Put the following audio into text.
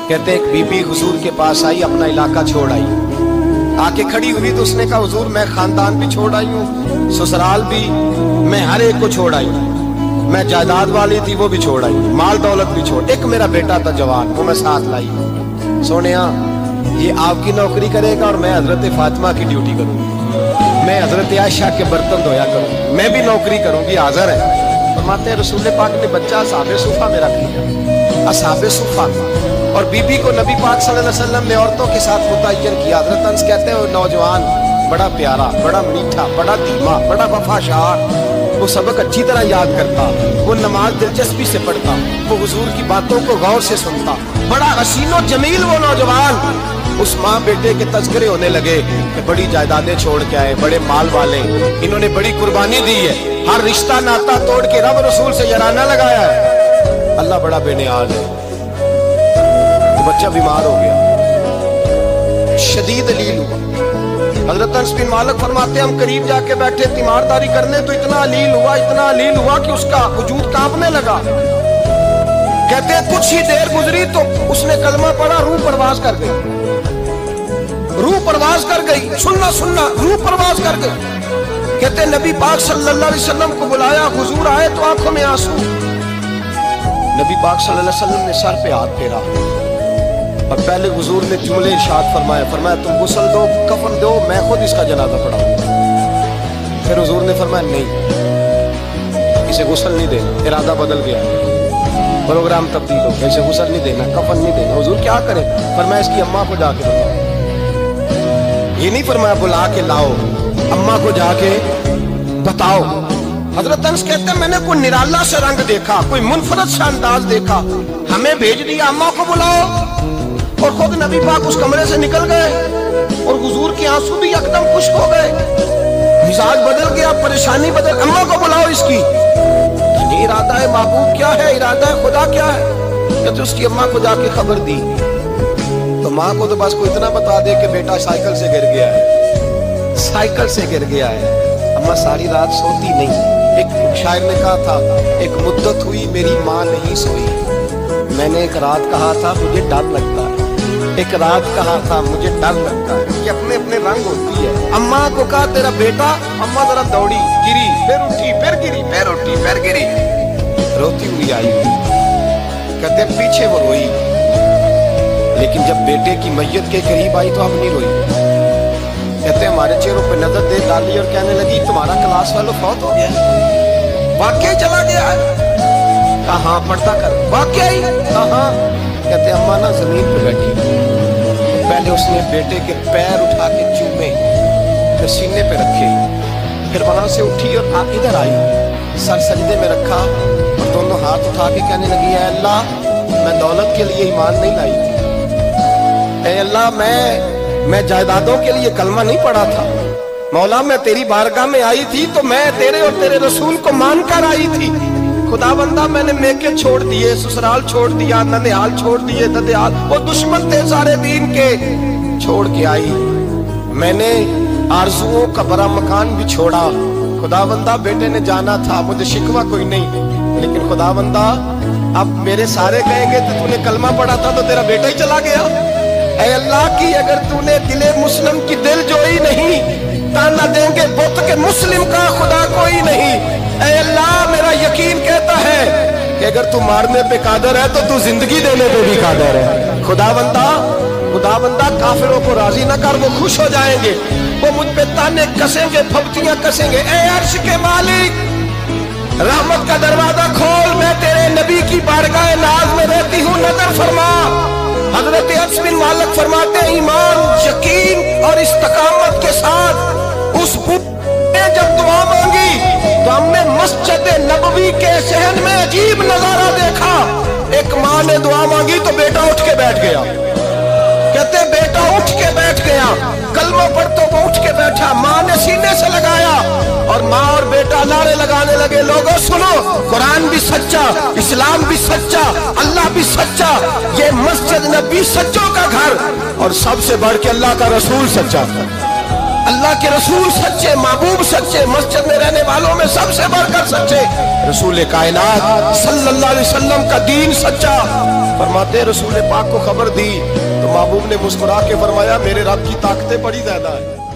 कहते एक बीबी हुजूर के पास आई, अपना इलाका छोड़ आई, आके खड़ी हुई तो उसने कहा हुजूर मैं खानदान भी छोड़ आई हूँ, ससुराल भी, मैं हर एक को छोड़ आई, मैं जायदाद वाली थी वो भी छोड़ आई, माल दौलत भी छोड़, एक मेरा बेटा था जवान वो मैं साथ लाई। सोनिया ये आपकी नौकरी करेगा और मैं हजरत फातिमा की ड्यूटी करूंगी, मैं हजरत आयशा के बर्तन धोया करूंगी, मैं भी नौकरी करूंगी। हाजिर है फरमाते हैं रसूल पाक ने बच्चा असहाबे सुफा में रख लिया, असहाबे सुफा, और बीबी को नबी पाक सल्लल्लाहु अलैहि वसल्लम ने औरतों के साथ मुतय्यन किया। हज़रत अनस कहते हैं वो नौजवान बड़ा प्यारा, बड़ा मीठा, बड़ा धीमा, बड़ा वफाशार, वो सबक अच्छी तरह याद करता, वो नमाज दिलचस्पी से पढ़ता, वो हुजूर की बातों को गौर से सुनता, बड़ा हसीनो जमील वो नौजवान। उस माँ बेटे के तज़किरे होने लगे कि बड़ी जायदादें छोड़ के आए, बड़े माल वाले, इन्होंने बड़ी कुर्बानी दी है, हर रिश्ता नाता तोड़ के रब रसूल से याराना लगाया है, अल्लाह बड़ा बेनियाज है। तो बच्चा बीमार हो गया, शदीद अलील हुआ। हजरत अनस बिन मालिक फरमाते हम करीब जाके बैठे तीमारदारी करने तो इतना अलील हुआ कि उसका वजूद कांपने लगा। कहते कुछ ही देर गुजरी तो उसने कलमा पढ़ा, रूह परवाज कर गई, रूह परवाज कर गई, सुनना रूह परवाज कर गई। कहते नबी पाक सल्लल्लाहु अलैहि वसल्लम को बुलाया, हुजूर आए तो आंखों में आंसू। नबी पाक सल्लल्लाहु अलैहि वसल्लम ने सर पे हाथ फेरा और पहले हुजूर ने जुमले इरशाद फरमाया तुम गुस्ल दो, कफन दो, मैं खुद इसका जनाजा पढ़ाऊंगा। फिर हुजूर ने फरमाया नहीं, इसे गुस्ल नहीं देना, इरादा बदल गया, प्रोग्राम तब्दील हो गया, इसे गुस्ल नहीं देना, कफन नहीं देना। हुजूर क्या करें? फरमाया इसकी अम्मा को जाके बताओ, ये नहीं फरमाया बुला के लाओ, अम्मा को जाके बताओ। हजरत अनस कहते हैं मैंने कोई निराला सा रंग देखा, कोई मुनफरद सा अंदाज देखा, हमें भेज दिया अम्मा को बुलाओ, और खुद नबी पाक उस कमरे से निकल गए और हुजूर के आंसू भी एकदम खुश्क हो गए, मिजाज बदल गया, परेशानी बदल, अम्मा को बुलाओ इसकी। ये इरादा है महबूब क्या है, इरादा है खुदा क्या है? कहते उसकी अम्मा को जाके खबर दी तो माँ को तो बस को इतना बता दे कि बेटा साइकिल से गिर गया है, साइकिल से गिर गया है। अम्मा सारी रात सोती नहीं। एक शायर ने कहा था एक मुद्दत हुई मेरी माँ नहीं सोई, मैंने एक रात कहा था मुझे डर लगता है, एक रात कहा था मुझे डर लगता है। कि अपने अपने रंग होती है। अम्मा को कहा तेरा बेटा, अम्मा जरा दौड़ी, गिरी, फिर उठी, फिर गिरी, फिर उठी, फिर गिरी, रोती हुई आई। कहते पीछे वो रोई, लेकिन जब बेटे की मैयत के करीब आई तो अब नहीं रोई। कहते हमारे चेहरों पे नजर दे डाली और कहने लगी तुम्हारा क्लास वालों फौत हो गया, वाकई चला गया है। कहाँ पढ़ता कर, वाकई कहाँ? कहते अम्मा ना जमीन पे बैठी, तो पहले उसने बेटे के पैर उठा के चूमे, फिर सीने पे रखे, फिर वहां से उठी और इधर आई, सर सजदे में रखा और दोनों हाथ उठा के कहने लगी ऐ अल्लाह मैं दौलत के लिए ईमान नहीं लाई थी, ऐ अल्लाह मैं जायदादों के लिए कलमा नहीं पढ़ा था, मौला मैं तेरी बारगाह में आई थी तो मैं तेरे और तेरे रसूल को मान कर आई थी। खुदा बंदा मैंने मेके छोड़ दिए, ससुराल छोड़ दिया, ननिहाल छोड़ दिए, ददियाल, वो दुश्मन थे सारे दीन के, छोड़ के आई। मैंने आरज़ुओं का बड़ा मकान भी छोड़ा। खुदा बंदा बेटे ने जाना था, मुझे शिकवा कोई नहीं, लेकिन खुदा बंदा अब मेरे सारे कहेंगे तो तूने कलमा पढ़ा था तो तेरा बेटा ही चला गया। ऐ अल्लाह की अगर तूने दिले मुस्लिम की दिल जोई नहीं, ताना देंगे बुत के मुस्लिम का खुदा कोई नहीं। ऐ अल्लाह मेरा यकीन कहता है कि अगर तू मारने पे कादर है तो तू जिंदगी देने पे भी कादर है। खुदा बंदा काफिरों को राजी न कर, वो खुश हो जाएंगे, वो मुझ पे ताने कसेंगे, फब्तियां कसेंगे। ऐ अर्श के मालिक रहमत का दरवाजा खोल, मैं तेरे नबी की बारगाह नाज में रहती हूँ, नजर फरमा। हजरत अनस बिन मालिक फरमाते हैं ईमान, यकीन और इस्तकामत के साथ उस ने जब दुआ मांगी तो हमने मस्जिद नबवी के शहर में अजीब नजारा देखा। एक माँ ने दुआ मांगी तो बेटा उठ के बैठ गया। कहते बेटा उठ के बैठ गया, कलमा पढ़ तो वो उठ के बैठा, माँ ने सीने से लगाया और माँ और बेटा नारे लगाने लगे, लोगों सुनो, कुरान भी सच्चा, इस्लाम भी सच्चा, अल्लाह भी सच्चा, ये मस्जिद नबी सच्चों का घर, और सबसे बढ़ के अल्लाह का रसूल सच्चा, अल्लाह के रसूल सच्चे, महबूब सच्चे, मस्जिद में रहने वालों में सबसे बढ़कर सच्चे, रसूल कायनात सल्लल्लाहु अलैहि वसल्लम का दीन सच्चा। फरमाते रसूल पाक को खबर दी तो महबूब ने मुस्कुरा के फरमाया मेरे रब की ताकतें बड़ी ज्यादा है।